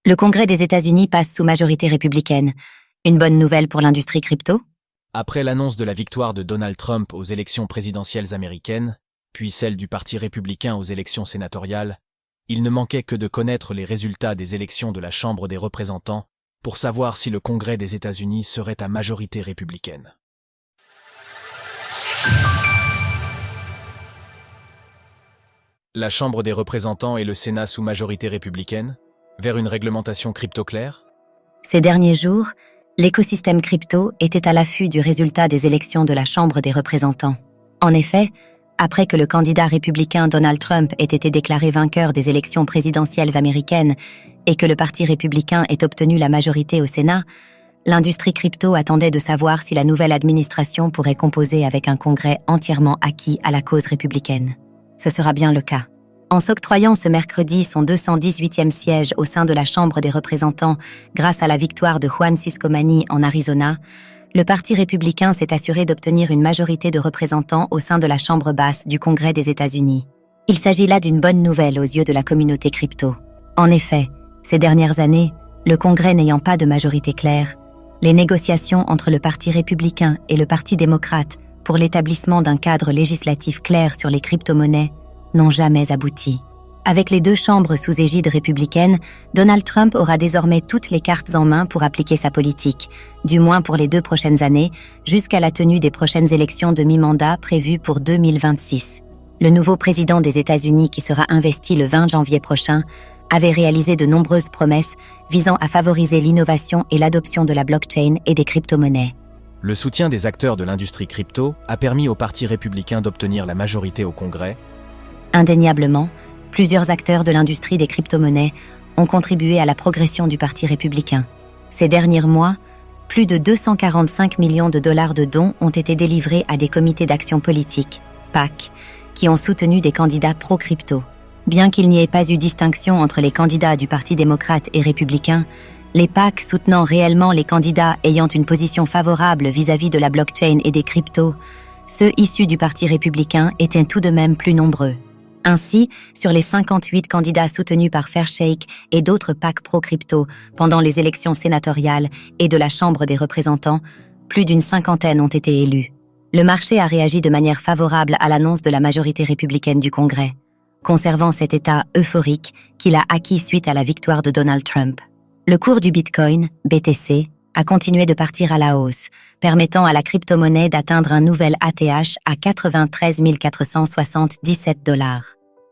Le Congrès des États-Unis passe sous majorité républicaine. Une bonne nouvelle pour l'industrie crypto? Après l'annonce de la victoire de Donald Trump aux élections présidentielles américaines, puis celle du Parti républicain aux élections sénatoriales, il ne manquait que de connaître les résultats des élections de la Chambre des représentants pour savoir si le Congrès des États-Unis serait à majorité républicaine. La Chambre des représentants et le Sénat sous majorité républicaine, vers une réglementation crypto claire? Ces derniers jours, l'écosystème crypto était à l'affût du résultat des élections de la Chambre des représentants. En effet, après que le candidat républicain Donald Trump ait été déclaré vainqueur des élections présidentielles américaines et que le Parti républicain ait obtenu la majorité au Sénat, l'industrie crypto attendait de savoir si la nouvelle administration pourrait composer avec un congrès entièrement acquis à la cause républicaine. Ce sera bien le cas. En s'octroyant ce mercredi son 218e siège au sein de la Chambre des représentants grâce à la victoire de Juan Ciscomani en Arizona, le Parti républicain s'est assuré d'obtenir une majorité de représentants au sein de la Chambre basse du Congrès des États-Unis. Il s'agit là d'une bonne nouvelle aux yeux de la communauté crypto. En effet, ces dernières années, le Congrès n'ayant pas de majorité claire, les négociations entre le Parti républicain et le Parti démocrate pour l'établissement d'un cadre législatif clair sur les crypto-monnaies n'ont jamais abouti. Avec les deux chambres sous égide républicaine, Donald Trump aura désormais toutes les cartes en main pour appliquer sa politique, du moins pour les 2 prochaines années, jusqu'à la tenue des prochaines élections de mi-mandat prévues pour 2026. Le nouveau président des États-Unis, qui sera investi le 20 janvier prochain, avait réalisé de nombreuses promesses visant à favoriser l'innovation et l'adoption de la blockchain et des crypto-monnaies. Le soutien des acteurs de l'industrie crypto a permis au Parti républicain d'obtenir la majorité au Congrès. Indéniablement, plusieurs acteurs de l'industrie des crypto-monnaies ont contribué à la progression du Parti républicain. Ces derniers mois, plus de 245 millions de dollars de dons ont été délivrés à des comités d'action politique, PAC, qui ont soutenu des candidats pro-crypto. Bien qu'il n'y ait pas eu distinction entre les candidats du Parti démocrate et républicain, les PAC soutenant réellement les candidats ayant une position favorable vis-à-vis de la blockchain et des cryptos, ceux issus du Parti républicain étaient tout de même plus nombreux. Ainsi, sur les 58 candidats soutenus par Fairshake et d'autres PAC pro-crypto pendant les élections sénatoriales et de la Chambre des représentants, plus d'une 50aine ont été élus. Le marché a réagi de manière favorable à l'annonce de la majorité républicaine du Congrès, conservant cet état euphorique qu'il a acquis suite à la victoire de Donald Trump. Le cours du Bitcoin, BTC, a continué de partir à la hausse, permettant à la crypto-monnaie d'atteindre un nouvel ATH à 93 477 $.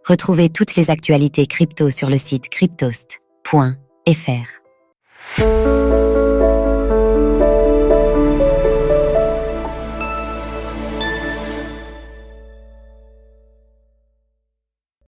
Retrouvez toutes les actualités crypto sur le site cryptost.fr.